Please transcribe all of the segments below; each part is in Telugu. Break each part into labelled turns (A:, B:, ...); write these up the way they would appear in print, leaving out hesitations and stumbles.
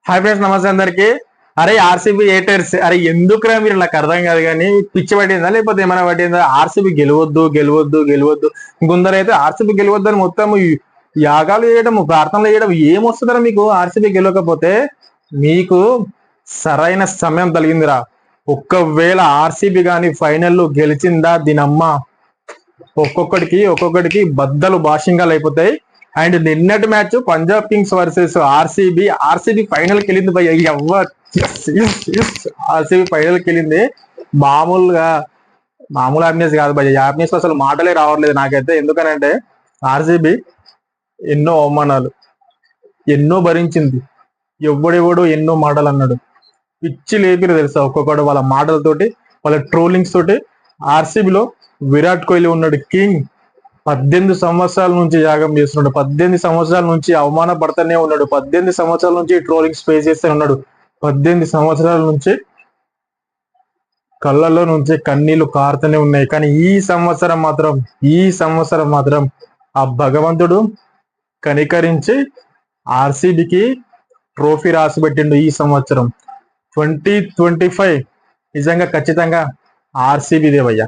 A: హాయ్ ఫ్రెండ్స్, నమస్తే అందరికి. అరే ఆర్సీబీ ఏటర్స్, అరే ఎందుకురా మీరు, నాకు అర్థం కాదు కానీ పిచ్చి పట్టిందా లేకపోతే ఏమైనా పట్టిందా? ఆర్సీబీ గెలవద్దు గెలవద్దు గెలవద్దు. కొందరైతే ఆర్సీబీ గెలవద్దు అని మొత్తం యాగాలు చేయడం, ప్రార్థనలు చేయడం. ఏమొస్తుందరా మీకు ఆర్సీబీ గెలవకపోతే? మీకు సరైన సమయం తగిలిందిరా. ఒక్కవేళ ఆర్సీబీ కానీ ఫైనల్ గెలిచిందా దీనమ్మ, ఒక్కొక్కడికి బద్దలు భాషంగాలు అయిపోతాయి. అండ్ నిన్నటి match Punjab Kings versus RCB final కి వెళ్ళింది భయ్య. ఆర్సీబీ ఫైనల్ కి వెళ్ళింది. మామూలు హ్యాపీనెస్ కాదు భయ్య. హ్యాపీనెస్ అసలు మాటలే రావట్లేదు నాకైతే. ఎందుకనంటే ఆర్సీబీ ఎన్నో అవమానాలు ఎన్నో భరించింది. ఎవడెవడో ఎన్నో మాటలు అన్నాడు, పిచ్చి లేపిరు తెలుసా ఒక్కొక్కడు వాళ్ళ మాటలతోటి, వాళ్ళ ట్రోలింగ్స్ తోటి. ఆర్సీబీలో విరాట్ కోహ్లీ ఉన్నాడు, కింగ్. 18 సంవత్సరాల నుంచి యాగం చేస్తున్నాడు, 18 సంవత్సరాల నుంచి అవమాన పడుతూనే ఉన్నాడు, 18 సంవత్సరాల నుంచి ట్రోలింగ్ స్పేస్ చేస్తూనే ఉన్నాడు, 18 సంవత్సరాల నుంచి కళ్ళల్లో నుంచి కన్నీళ్లు కారుతూనే ఉన్నాయి. కానీ ఈ సంవత్సరం మాత్రం ఆ భగవంతుడు కనికరించి ఆర్సీబీకి ట్రోఫీ రాసి పెట్టిండు. ఈ సంవత్సరం 2025 నిజంగా ఖచ్చితంగా ఆర్సీబీదే భయ్యా.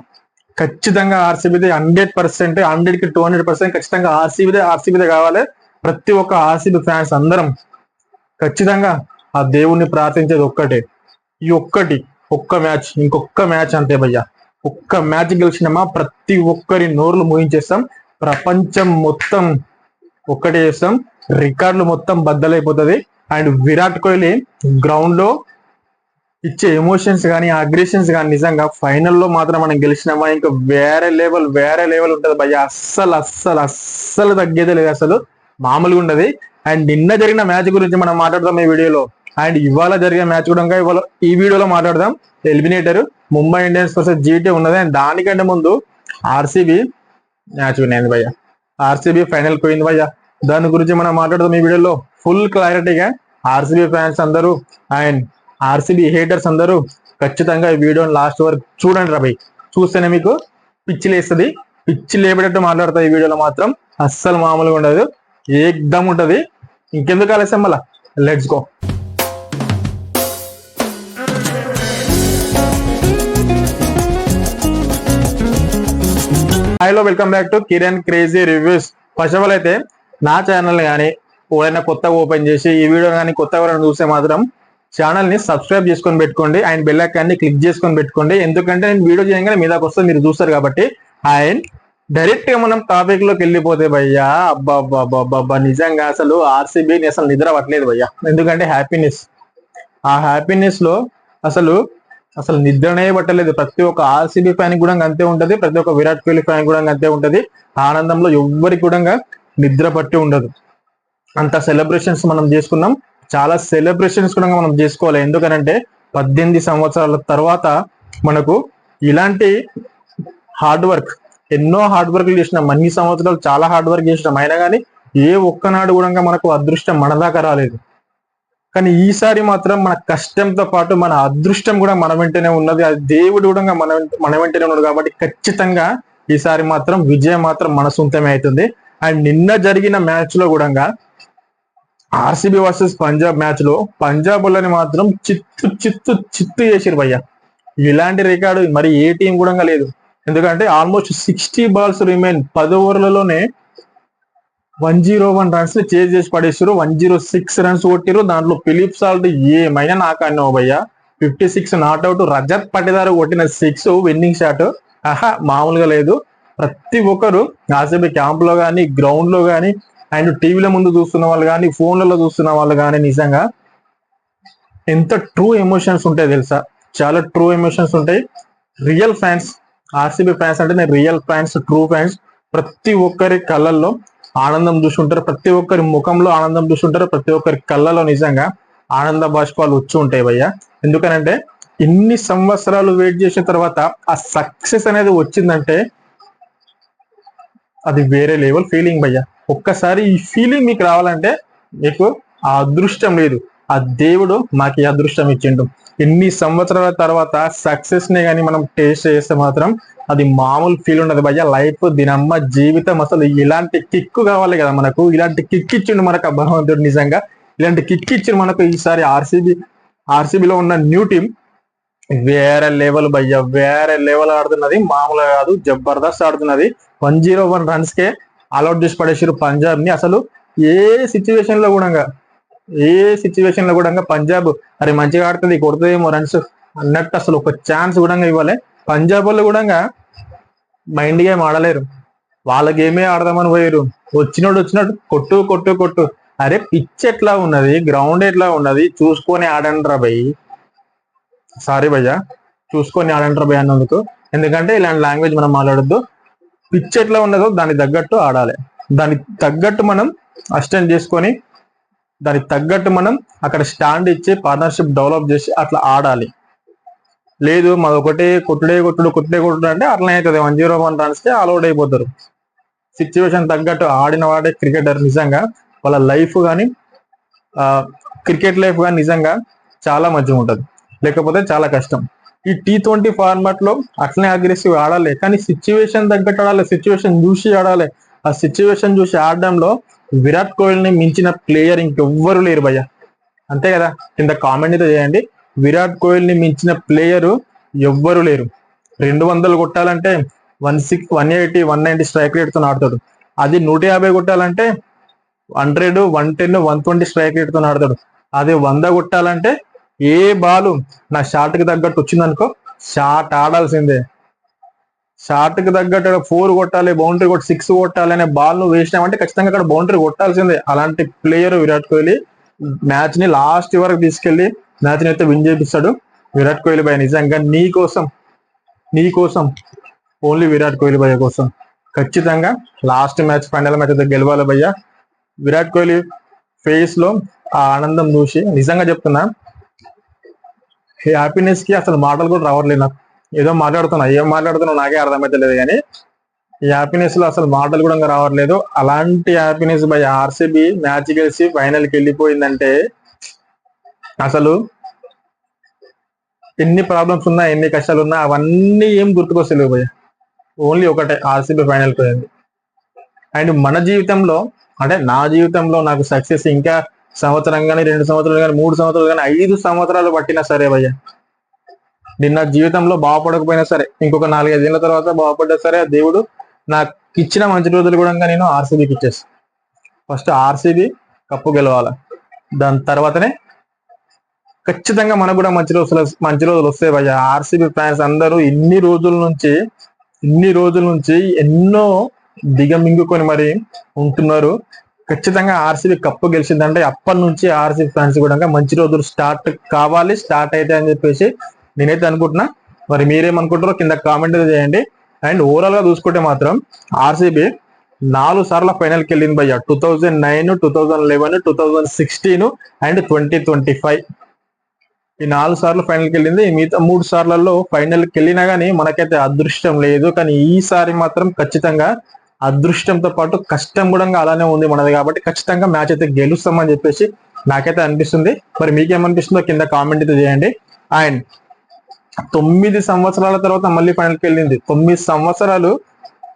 A: ఖచ్చితంగా ఆర్సీబీదే 100%, 100కి 200% ఖచ్చితంగా ఆర్సీబీదే కావాలి. ప్రతి ఒక్క ఆర్సీబీ ఫ్యాన్స్ అందరం ఖచ్చితంగా ఆ దేవుణ్ణి ప్రార్థించేది ఒక్కటే, ఒక్క మ్యాచ్, ఇంకొక మ్యాచ్ అంతే భయ్యా. ఒక్క మ్యాచ్ గెలిచినామా ప్రతి ఒక్కరి నోర్లు మూయించేస్తాం, ప్రపంచం మొత్తం ఒక్కటే చేస్తాం, రికార్డులు మొత్తం బద్దలైపోతుంది. అండ్ విరాట్ కోహ్లీ గ్రౌండ్ లో ఇచ్చే ఎమోషన్స్ కానీ అగ్రెషన్స్ కానీ నిజంగా ఫైనల్లో మాత్రం మనం గెలిచినామా ఇంకా వేరే లెవెల్ ఉంటది భయ్య. అస్సలు తగ్గేదే లేదు, అసలు మామూలుగా ఉండదు. అండ్ నిన్న జరిగిన మ్యాచ్ గురించి మనం మాట్లాడదాం ఈ వీడియోలో. అండ్ ఇవాళ జరిగిన మ్యాచ్ కూడా ఇవాళ ఈ వీడియోలో మాట్లాడదాం. Eliminator Mumbai Indians versus GT ఉన్నది. అండ్ దానికంటే ముందు ఆర్సీబీ మ్యాచ్ వినేది భయ్య, ఆర్సీబీ ఫైనల్ పోయింది భయ్య. దాని గురించి మనం మాట్లాడదాం ఈ వీడియోలో ఫుల్ క్లారిటీగా. ఆర్సీబీ ఫ్యాన్స్ అందరూ అండ్ ఆర్సీబీ హేటర్స్ అందరూ ఖచ్చితంగా ఈ వీడియోని లాస్ట్ వరకు చూడండి రా భయ్. చూస్తేనే మీకు పిచ్చి లేస్తుంది, పిచ్చి లేపేటట్టు మాట్లాడతా ఈ వీడియోలో మాత్రం. అస్సలు మామూలుగా ఉండదు, ఏకదమ్ ఉంటది. ఇంకెందుకు ఆలస్యం, మళ్ళా let's go. Hello, welcome back to Kiran crazy reviews. First of all అయితే నా ఛానల్ కానీ ఎవరైనా కొత్తగా ఓపెన్ చేసి ఈ వీడియో కానీ కొత్తగా చూస్తే మాత్రం ఛానల్ ని సబ్స్క్రైబ్ చేసుకొని పెట్టుకోండి. అండ్ బెల్ ఐకాన్ ని క్లిక్ చేసుకొని పెట్టుకోండి. ఎందుకంటే నేను వీడియో చేయగానే మీ దాకా వస్తే మీరు చూస్తారు కాబట్టి. అండ్ డైరెక్ట్ గా మనం టాపిక్ లోకి వెళ్ళిపోతే భయ్యా, అబ్బా నిజంగా అసలు ఆర్సీబీని అసలు నిద్ర పట్టలేదు భయ్యా. ఎందుకంటే ఆ హ్యాపీనెస్ లో అసలు నిద్రనే పట్టలేదు. ప్రతి ఒక్క ఆర్సీబీ ఫ్యాన్ కూడా అంతే ఉంటది, ప్రతి ఒక్క విరాట్ కోహ్లీ ఫ్యాన్ కూడా అంతే ఉంటది. ఆనందంలో ఎవ్వరికి కూడా నిద్ర పట్టి ఉండదు. అంత సెలబ్రేషన్స్ మనం చేసుకున్నాం, చాలా సెలబ్రేషన్స్ కూడా మనం చేసుకోవాలి. ఎందుకనంటే 18 సంవత్సరాల తర్వాత మనకు ఇలాంటి ఎన్నో హార్డ్ వర్క్లు చేసినాం. అన్ని సంవత్సరాలు చాలా హార్డ్ వర్క్ చేసినాం, అయినా కానీ ఏ ఒక్కనాడు కూడా మనకు అదృష్టం మన దాకా రాలేదు. కానీ ఈసారి మాత్రం మన కష్టంతో పాటు మన అదృష్టం కూడా మన వెంటనే ఉన్నది. అది దేవుడు కూడా మన వెంటనే ఉన్నాడు. కాబట్టి ఖచ్చితంగా ఈసారి మాత్రం విజయం మాత్రం మన సొంతమే అవుతుంది. అండ్ నిన్న జరిగిన మ్యాచ్ లో కూడా ఆర్సీబీ వర్సెస్ పంజాబ్ మ్యాచ్ లో పంజాబ్ వాళ్ళని మాత్రం చిత్తు చేసిరు భయ్య. ఇలాంటి రికార్డు మరి ఏ టీం కూడా లేదు. ఎందుకంటే almost 60 balls remain, 10 ఓవర్లలోనే 101 runs chase చేసి పడేసారు. 106 రన్స్ కొట్టిరు. దాంట్లో ఫిలిప్ సాల్ట్ ఏమైనా నాకు అన్నావు భయ్య. 56 నాట్అవుట్. రజత్ పటిదారు కొట్టిన 6 విన్నింగ్ షాట్ మామూలుగా లేదు. ప్రతి ఒక్కరు ఆర్సీబీ క్యాంప్ లో కానీ గ్రౌండ్ లో కానీ అండ్ టీవీల ముందు చూస్తున్న వాళ్ళు కానీ ఫోన్లలో చూస్తున్న వాళ్ళు కానీ నిజంగా ఎంత ట్రూ ఎమోషన్స్ ఉంటాయి తెలుసా, చాలా ట్రూ ఎమోషన్స్ ఉంటాయి. రియల్ ఫ్యాన్స్, ఆర్సీబీ ఫ్యాన్స్ అంటే నేను రియల్ ఫ్యాన్స్, ట్రూ ఫ్యాన్స్. ప్రతి ఒక్కరి కళ్ళల్లో ఆనందం చూస్తుంటారు, ప్రతి ఒక్కరి ముఖంలో ఆనందం చూస్తుంటారు, ప్రతి ఒక్కరి కళ్ళలో నిజంగా ఆనంద బాష్పాలు వచ్చి ఉంటాయి భయ్య. ఎందుకనంటే ఇన్ని సంవత్సరాలు వెయిట్ చేసిన తర్వాత ఆ సక్సెస్ అనేది వచ్చిందంటే అది వేరే లెవెల్ ఫీలింగ్ భయ్య. ఒక్కసారి ఈ ఫీలింగ్ మీకు రావాలంటే మీకు ఆ అదృష్టం లేదు, ఆ దేవుడు మాకు ఈ అదృష్టం ఇచ్చిండు. ఎన్ని సంవత్సరాల తర్వాత సక్సెస్ ని కానీ మనం టేస్ట్ చేస్తే మాత్రం అది మామూలు ఫీల్ ఉండదు భయ్య. లైఫ్ దీనమ్మ జీవితం అసలు ఇలాంటి కిక్ కావాలి కదా మనకు, ఇలాంటి కిక్ ఇచ్చిండు మనకు భగవంతుడు. నిజంగా ఇలాంటి కిక్ ఇచ్చారు మనకు ఈసారి ఆర్సీబీలో ఉన్న న్యూ టీం. వేరే లెవెల్ భయ్య, వేరే లెవెల్ ఆడుతున్నది, మామూలుగా కాదు, జబర్దస్త్ ఆడుతున్నది. 101 runs కే ఆల్అౌట్ చేసి పడేసారు పంజాబ్ ని. అసలు ఏ సిచ్యువేషన్ లో కూడా పంజాబ్ అరే మంచిగా ఆడుతుంది, కొడుతుందేమో రన్స్ అన్నట్టు అసలు ఒక ఛాన్స్ కూడా ఇవ్వాలి. పంజాబ్ వాళ్ళు కూడా మైండ్ గేమ్ ఆడలేరు, వాళ్ళ గేమే ఆడదామని పోయారు. వచ్చినట్టు కొట్టు కొట్టు కొట్టు. అరే పిచ్ ఎట్లా ఉన్నది, గ్రౌండ్ ఎట్లా ఉన్నది చూసుకొని ఆడండి రా భయ్. సారీ భయ్య, చూసుకొని ఆడండి రా భయ్ అన్నందుకు. ఎందుకంటే ఇలాంటి లాంగ్వేజ్ మనం మాట్లాడొద్దు. పిచ్ ఎట్లా ఉన్నదో దానికి తగ్గట్టు ఆడాలి, దానికి తగ్గట్టు మనం అసిస్టెంట్ చేసుకొని, దానికి తగ్గట్టు మనం అక్కడ స్టాండ్ ఇచ్చి పార్ట్నర్షిప్ డెవలప్ చేసి అట్లా ఆడాలి. లేదు మాది ఒకటే కొట్టుడే కొట్టుడు అంటే అట్లా అవుతుంది. 101 runs కే ఆల్అౌట్ అయిపోతారు. సిచ్యువేషన్ తగ్గట్టు ఆడిన వాడే క్రికెటర్. నిజంగా వాళ్ళ లైఫ్ కానీ క్రికెట్ లైఫ్ కానీ నిజంగా చాలా మంచిగా ఉంటుంది, లేకపోతే చాలా కష్టం. ఈ T20 ఫార్మాట్ లో అట్లనే అగ్రెసివ్ ఆడాలి, కానీ సిచ్యువేషన్ తగ్గట్టు ఆడాలి, సిచ్యువేషన్ చూసి ఆడాలి. ఆ సిచ్యువేషన్ చూసి ఆడడంలో విరాట్ కోహ్లీని మించిన ప్లేయర్ ఇంకెవ్వరు లేరు భయ్య. అంతే కదా, కింద కామెంట్ అయితే చేయండి. విరాట్ కోహ్లీని మించిన ప్లేయరు ఎవ్వరు లేరు. 200 కొట్టాలంటే 180, 190 స్ట్రైక్ రేట్ తో ఆడతాడు. అది 150 కొట్టాలంటే 100, 110, 120 స్ట్రైక్ రేట్ తో ఆడతాడు. అది 100 కొట్టాలంటే ఏ బాలు నా షాట్ కి తగ్గట్టు వచ్చిందనుకో, షాట్ ఆడాల్సిందే. షాట్ కి తగ్గట్టు 4 కొట్టాలి, బౌండరీ కొట్టి 6 కొట్టాలి అనే బాల్ నువ్వు వేసినావంటే ఖచ్చితంగా అక్కడ బౌండరీ కొట్టాల్సిందే. అలాంటి ప్లేయర్ విరాట్ కోహ్లీ. మ్యాచ్ ని లాస్ట్ వరకు తీసుకెళ్లి మ్యాచ్ ని అయితే విన్ చేపిస్తాడు విరాట్ కోహ్లీ భయ్య. నిజంగా నీ కోసం ఓన్లీ విరాట్ కోహ్లీ భయ్య కోసం ఖచ్చితంగా లాస్ట్ మ్యాచ్, ఫైనల్ మ్యాచ్ అయితే గెలవాలి భయ్య. విరాట్ కోహ్లీ ఫేస్ లో ఆ ఆనందం చూసి నిజంగా చెప్తున్నా, హ్యాపీనెస్ కి అసలు మాటలు కూడా రావట్లేదు నాకు. ఏదో మాట్లాడుతున్నా, ఏం మాట్లాడుతున్నా నాకే అర్థమైతలేదు, కానీ ఈ హ్యాపీనెస్ లో అసలు మాటలు కూడా రావట్లేదు. అలాంటి హ్యాపీనెస్ బై ఆర్సీబీ మ్యాచ్ గెలిచి ఫైనల్కి వెళ్ళిపోయిందంటే అసలు ఎన్ని ప్రాబ్లమ్స్ ఉన్నా, ఎన్ని కష్టాలు ఉన్నా అవన్నీ ఏం గుర్తుకొస్తలేవు భయ్య. ఓన్లీ ఒకటే, ఆర్సీబీ ఫైనల్కి పోయింది. అండ్ మన జీవితంలో, అంటే నా జీవితంలో నాకు సక్సెస్ ఇంకా సంవత్సరం కానీ, 2 సంవత్సరాలు కానీ, 3 సంవత్సరాలు కానీ, 5 సంవత్సరాలు పట్టినా సరే భయ్య, నిన్న జీవితంలో బాగుపడకపోయినా సరే, ఇంకొక 4-5 ఏళ్ళ తర్వాత బాగుపడ్డా సరే, దేవుడు నాకు ఇచ్చిన మంచి రోజులు కూడా నేను ఆర్సీబీకి ఇచ్చేస్తాను. ఫస్ట్ ఆర్సీబీ కప్పు గెలవాలి, దాని తర్వాతనే ఖచ్చితంగా మనకు కూడా మంచి రోజులు వస్తాయి భయ్య. ఆర్సీబీ ఫ్యాన్స్ అందరూ ఇన్ని రోజుల నుంచి ఎన్నో దిగమింగుకొని మరి ఉంటున్నారు. ఖచ్చితంగా ఆర్సీబీ కప్పు గెలిచిందంటే అప్పటి నుంచి ఆర్సీబీ ఫ్యాన్స్ కూడా మంచి రోజులు స్టార్ట్ కావాలి, స్టార్ట్ అయితే అని చెప్పేసి నేనైతే అనుకుంటున్నా. మరి మీరేమనుకుంటారో కింద కామెంట్ చేయండి. అండ్ ఓవరాల్ గా చూసుకుంటే మాత్రం ఆర్సీబీ 4 సార్లు ఫైనల్కి వెళ్ళింది భయ్య. 2009, 2011, 2016 అండ్ 2025. ఈ 4 సార్లు ఫైనల్కి వెళ్ళింది. మిగతా 3 సార్లలో ఫైనల్కి వెళ్ళినా కానీ మనకైతే అదృష్టం లేదు. కానీ ఈసారి మాత్రం ఖచ్చితంగా అదృష్టంతో పాటు కష్టం కూడా అలానే ఉంది మనది, కాబట్టి ఖచ్చితంగా మ్యాచ్ అయితే గెలుస్తామని చెప్పేసి నాకైతే అనిపిస్తుంది. మరి మీకేమనిపిస్తుందో కింద కామెంట్ అయితే చేయండి. అండ్ 9 సంవత్సరాల తర్వాత మళ్ళీ ఫైనల్కి వెళ్ళింది. 9 సంవత్సరాలు,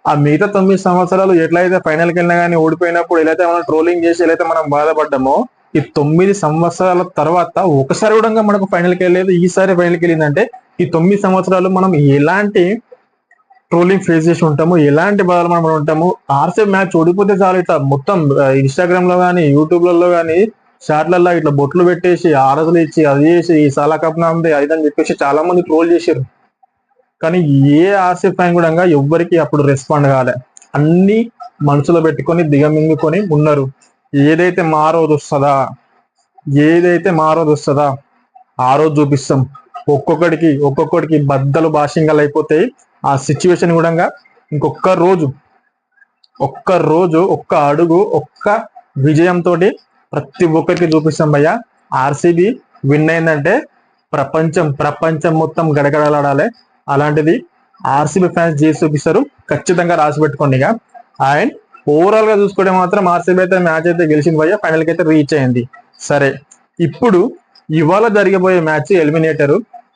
A: ఆ మిగతా 9 సంవత్సరాలు ఎట్లయితే ఫైనల్కి వెళ్ళినా కానీ ఓడిపోయినప్పుడు ఎలాయితే మనం ట్రోలింగ్ చేసి ఎలాయితే మనం బాధపడ్డామో, ఈ 9 సంవత్సరాల తర్వాత ఒకసారి కూడా మనకు ఫైనల్కి వెళ్ళలేదు. ఈసారి ఫైనల్కి వెళ్ళిందంటే ఈ 9 సంవత్సరాలు మనం ఎలాంటి ట్రోలింగ్ ఫేస్ చేసి ఉంటాము, ఎలాంటి బాధలు మనం ఉంటాము. ఆర్సీబీ మ్యాచ్ ఓడిపోతే చాలు ఇట్లా మొత్తం ఇన్స్టాగ్రామ్ లో కానీ, యూట్యూబ్లలో కానీ, షార్ట్లలో ఇట్లా బొట్లు పెట్టేసి ఆరజులు ఇచ్చి అది చేసి ఈ సాలా కప్ నామది అది అని చెప్పేసి చాలా మంది ట్రోల్ చేశారు. కానీ ఏ ఆర్సీబీ ఫ్యాన్ కూడా ఎవ్వరికి అప్పుడు రెస్పాండ్ కాలే. అన్ని మనసులో పెట్టుకొని దిగమింగుకొని ఉన్నారు. ఏదైతే మా రోజు వస్తుందా ఆ రోజు చూపిస్తాం. ఒక్కొక్కడికి బద్దలు భాషింగాలు అయిపోతాయి. ఆ సిచ్యువేషన్ కూడా ఇంకొక్క రోజు, ఒక్క అడుగు, ఒక్క విజయంతో ప్రతి ఒక్కరికి చూపిస్తాం భయ్య. ఆర్సీబీ విన్ అయిందంటే ప్రపంచం మొత్తం గడగడలాడాలి. అలాంటిది ఆర్సీబీ ఫ్యాన్స్ చేసి చూపిస్తారు. ఖచ్చితంగా రాసి పెట్టుకోండి ఇక. అండ్ ఓవరాల్ గా చూసుకుంటే మాత్రం ఆర్సీబీ అయితే మ్యాచ్ అయితే గెలిచింది భయ్య, ఫైనల్ కి అయితే రీచ్ అయింది. సరే, ఇప్పుడు ఇవాళ జరిగబోయే match eliminator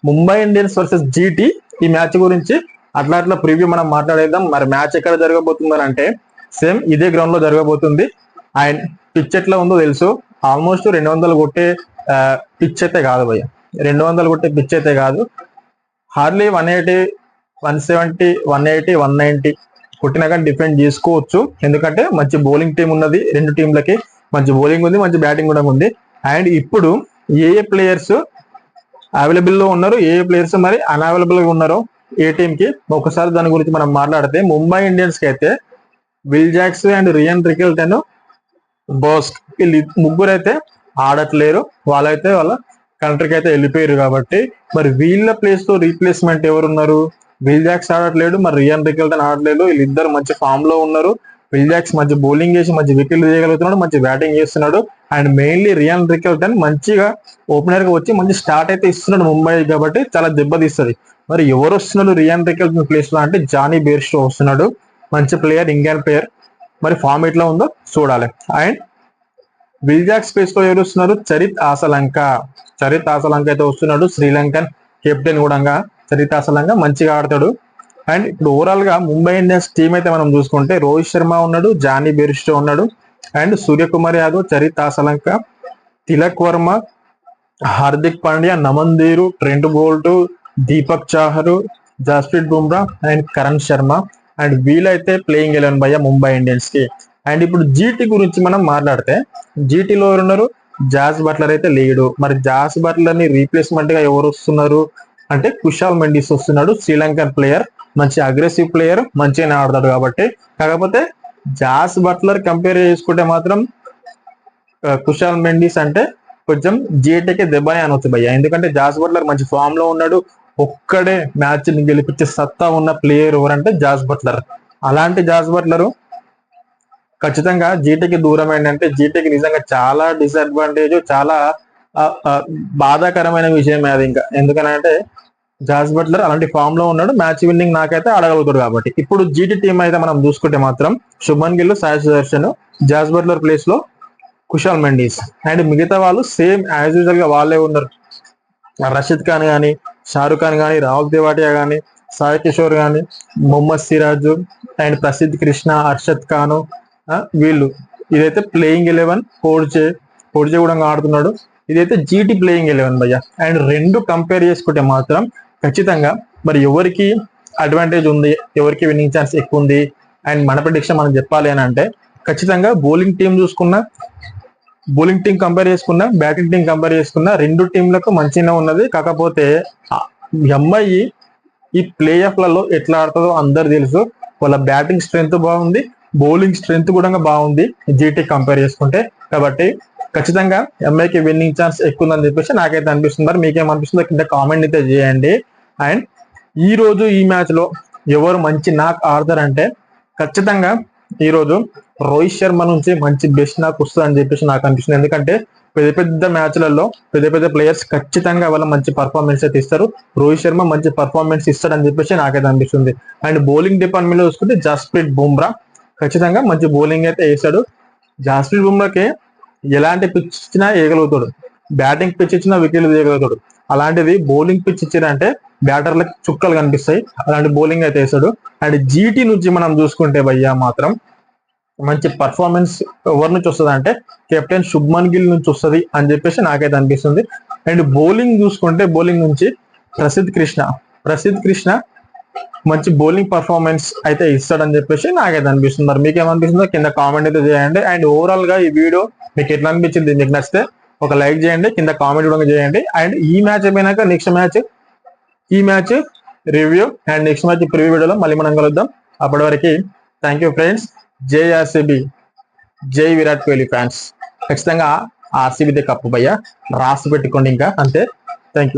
A: Mumbai Indians versus GT. ఈ మ్యాచ్ గురించి అట్లా ప్రివ్యూ మనం మాట్లాడేద్దాం. మరి మ్యాచ్ ఎక్కడ జరగబోతుందని అంటే సేమ్ ఇదే గ్రౌండ్ లో జరగబోతుంది. అండ్ పిచ్ ఎట్లా ఉందో తెలుసు, ఆల్మోస్ట్ 200 కొట్టే పిచ్ అయితే కాదు భయ్య, 200 కొట్టే పిచ్ అయితే కాదు. హార్డ్లీ 180, 170, 180, 190 కొట్టినా కానీ డిఫెండ్ చేసుకోవచ్చు. ఎందుకంటే మంచి బౌలింగ్ టీం ఉన్నది, రెండు టీంలకి మంచి బౌలింగ్ ఉంది, మంచి బ్యాటింగ్ కూడా ఉంది. అండ్ ఇప్పుడు ఏ ప్లేయర్స్ అవైలబుల్ లో ఉన్నారు, ఏ ప్లేయర్స్ మరి అన్అవైలబుల్ గా ఉన్నారో ఏ టీం కి ఒకసారి దాని గురించి మనం మాట్లాడితే, ముంబై ఇండియన్స్ కి అయితే Will Jacks and Ryan Rickelton, Bosch వీళ్ళు ముగ్గురు అయితే ఆడట్లేరు. వాళ్ళైతే వాళ్ళ కంట్రీకి అయితే వెళ్ళిపోయారు. కాబట్టి మరి వీళ్ళ ప్లేస్ తో రీప్లేస్మెంట్ ఎవరున్నారు? విల్ జాక్స్ ఆడట్లేడు, మరి రియాన్ రికెల్టన్ ఆడలేదు. వీళ్ళిద్దరు మంచి ఫామ్ లో ఉన్నారు. విల్ జాక్స్ మంచి బౌలింగ్ చేసి మంచి వికెట్లు చేయగలుగుతున్నాడు, మంచి బ్యాటింగ్ చేస్తున్నాడు. అండ్ మెయిన్లీ రియాన్ రికెల్టన్ మంచిగా ఓపెనర్ గా వచ్చి మంచి స్టార్ట్ అయితే ఇస్తున్నాడు ముంబై, కాబట్టి చాలా దెబ్బతీస్తుంది. మరి ఎవరు వస్తున్నాడు రియాన్ రికెల్టన్ ప్లేస్ లో అంటే జానీ బేర్స్టో వస్తున్నాడు. మంచి ప్లేయర్, ఇండియన్ ప్లేయర్. మరి ఫామ్ ఎట్లా ఉందో చూడాలి. అండ్ విల్ జాక్స్ ప్లేస్ లో ఎవరు వస్తున్నారు? చరిత్ ఆసలంక. చరిత్ ఆసలంక అయితే వస్తున్నాడు, శ్రీలంకన్ కెప్టెన్ కూడా. చరిత్ ఆసలంక మంచిగా ఆడతాడు. అండ్ ఇప్పుడు ఓవరాల్ గా ముంబై ఇండియన్స్ టీం అయితే మనం చూసుకుంటే రోహిత్ శర్మ ఉన్నాడు, జానీ బెరిస్టో ఉన్నాడు, and Suryakumar Yadav, Charith ఆసలంక, Tilak Varma, Hardik Pandya, నమన్దీరు, Trent Boult, Deepak Chahar, Jasprit Bumrah and Karan Sharma. And వీళ్ళైతే ప్లేయింగ్ 11 భయ్య ముంబై ఇండియన్స్ కి. అండ్ ఇప్పుడు జీటీ గురించి మనం మాట్లాడితే, జీటీలో ఎవరున్నారు? జాస్ బట్లర్ అయితే లేడు. మరి జాస్ బట్లర్ ని రీప్లేస్మెంట్ గా ఎవరు వస్తున్నారు అంటే కుషాల్ మెండిస్ వస్తున్నాడు, శ్రీలంకన్ ప్లేయర్, మంచి అగ్రెసివ్ ప్లేయర్, మంచిగానే ఆడతాడు. కాబట్టి కాకపోతే జాస్ బట్లర్ కంపేర్ చేసుకుంటే మాత్రం కుషాల్ మెండిస్ అంటే కొంచెం జీటీకి దెబ్బనే అనొచ్చు భయ్య. ఎందుకంటే జాస్ బట్లర్ మంచి ఫామ్ లో ఉన్నాడు. ఒక్కడే మ్యాచ్ ని గెలిపించే సత్తా ఉన్న ప్లేయర్ ఎవరంటే జాస్ బట్లర్. అలాంటి జాస్ బట్లర్ ఖచ్చితంగా జీటీకి దూరం ఏంటంటే జీటీకి నిజంగా చాలా డిసడ్వాంటేజ్, చాలా బాధాకరమైన విషయం అది. ఇంకా ఎందుకనంటే జాస్ బట్లర్ అలాంటి ఫామ్ లో ఉన్నాడు, మ్యాచ్ విన్నింగ్ నాకైతే ఆడగలుగుతాడు. కాబట్టి ఇప్పుడు జీటీ టీం అయితే మనం చూసుకుంటే మాత్రం Shubman Gill, Sai Sudharsan, Jos Buttler place లో కుషాల్ మెండిస్. అండ్ మిగతా వాళ్ళు సేమ్ యాజ్ యూజువల్ గా వాళ్ళే ఉన్నారు. రషీద్ ఖాన్ కానీ, షారుఖ్ ఖాన్ కానీ, రాహుల్ తెవాటియా కానీ, సాయి కిషోర్ కానీ, మొహమ్మద్ సిరాజ్ అండ్ ప్రసిద్ధ్ కృష్ణ, అర్షద్ ఖాన్, వీళ్ళు. ఇదైతే ప్లేయింగ్ 11. కోడ్జే కూడా ఆడుతున్నాడు. ఇదైతే జీటీ ప్లేయింగ్ 11 భయ్య. అండ్ రెండు కంపేర్ చేసుకుంటే మాత్రం ఖచ్చితంగా మరి ఎవరికి అడ్వాంటేజ్ ఉంది, ఎవరికి విన్నింగ్ ఛాన్స్ ఎక్కువ ఉంది అండ్ మన ప్రెడిక్షన్ మనం చెప్పాలి అని అంటే, ఖచ్చితంగా బౌలింగ్ టీం చూసుకున్నా, బౌలింగ్ టీం కంపేర్ చేసుకున్నా, బ్యాటింగ్ టీం కంపేర్ చేసుకున్నా రెండు టీంలకు మంచిగా ఉన్నది. కాకపోతే ఈ అమ్మాయి ఈ ప్లే ఆఫ్ లలో ఎట్లా ఆడుతుందో అందరు తెలుసు. వాళ్ళ బ్యాటింగ్ స్ట్రెంత్ బాగుంది, బౌలింగ్ స్ట్రెంత్ కూడా బాగుంది జీటీ కంపేర్ చేసుకుంటే. కాబట్టి ఖచ్చితంగా ఎంఐకి విన్నింగ్ ఛాన్స్ ఎక్కువ ఉందని చెప్పేసి నాకైతే అనిపిస్తుంది. మరి మీకేమనిపిస్తుందో కింద కామెంట్ అయితే చేయండి. అండ్ ఈ రోజు ఈ మ్యాచ్ లో ఎవరు మంచి నాక్ ఆడతారంటే, ఖచ్చితంగా ఈ రోజు రోహిత్ శర్మ నుంచి మంచి బెస్ట్ నాక్ వస్తుంది అని చెప్పేసి నాకు అనిపిస్తుంది. ఎందుకంటే పెద్ద పెద్ద మ్యాచ్లలో పెద్ద పెద్ద ప్లేయర్స్ ఖచ్చితంగా వాళ్ళ మంచి పర్ఫార్మెన్స్ అయితే ఇస్తారు. రోహిత్ శర్మ మంచి పర్ఫార్మెన్స్ ఇస్తాడని చెప్పేసి నాకైతే అనిపిస్తుంది. అండ్ బౌలింగ్ డిపార్ట్మెంట్ లో చూసుకుంటే జస్ప్రీత్ బుమ్రా ఖచ్చితంగా మంచి బౌలింగ్ అయితే వేస్తాడు. జస్ప్రీత్ బుమ్రాకి ఎలాంటి పిచ్ ఇచ్చినా వేయగలుగుతాడు, బ్యాటింగ్ పిచ్ ఇచ్చినా వికెట్లు తీయగలుగుతాడు. అలాంటిది బౌలింగ్ పిచ్ ఇచ్చారంటే బ్యాటర్లకు చుక్కలు కనిపిస్తాయి. అలాంటి బౌలింగ్ అయితే వేస్తాడు. అండ్ జీటీ నుంచి మనం చూసుకుంటే భయ్యా మాత్రం మంచి పర్ఫార్మెన్స్ ఎవరి నుంచి వస్తుంది అంటే కెప్టెన్ శుభ్మన్ గిల్ నుంచి వస్తుంది అని చెప్పేసి నాకైతే అనిపిస్తుంది. అండ్ బౌలింగ్ చూసుకుంటే బౌలింగ్ నుంచి ప్రసిద్ధ్ కృష్ణ మంచి బౌలింగ్ పర్ఫార్మెన్స్ అయితే ఇస్తాడని చెప్పేసి నాకైతే అనిపిస్తుంది. మరి మీకేమనిపిస్తుందో కింద కామెంట్ అయితే చేయండి. అండ్ ఓవరాల్ గా ఈ వీడియో మీకు ఎట్లా అనిపించింది, మీకు నచ్చితే ఒక లైక్ చేయండి, కింద కామెంట్ కూడా చేయండి. అండ్ ఈ మ్యాచ్ అయిపోయినాక నెక్స్ట్ మ్యాచ్, ఈ match review and next match preview వీడియోలో మళ్ళీ మనం కలుద్దాం. అప్పటి వరకు థ్యాంక్ యూ ఫ్రెండ్స్. జై ఆర్సీబీ, జై విరాట్ కోహ్లీ ఫ్యాన్స్. ఖచ్చితంగా ఆర్సీబీ కప్పు భయ్య రాసి పెట్టుకోండి ఇంకా అంతే. Thank you.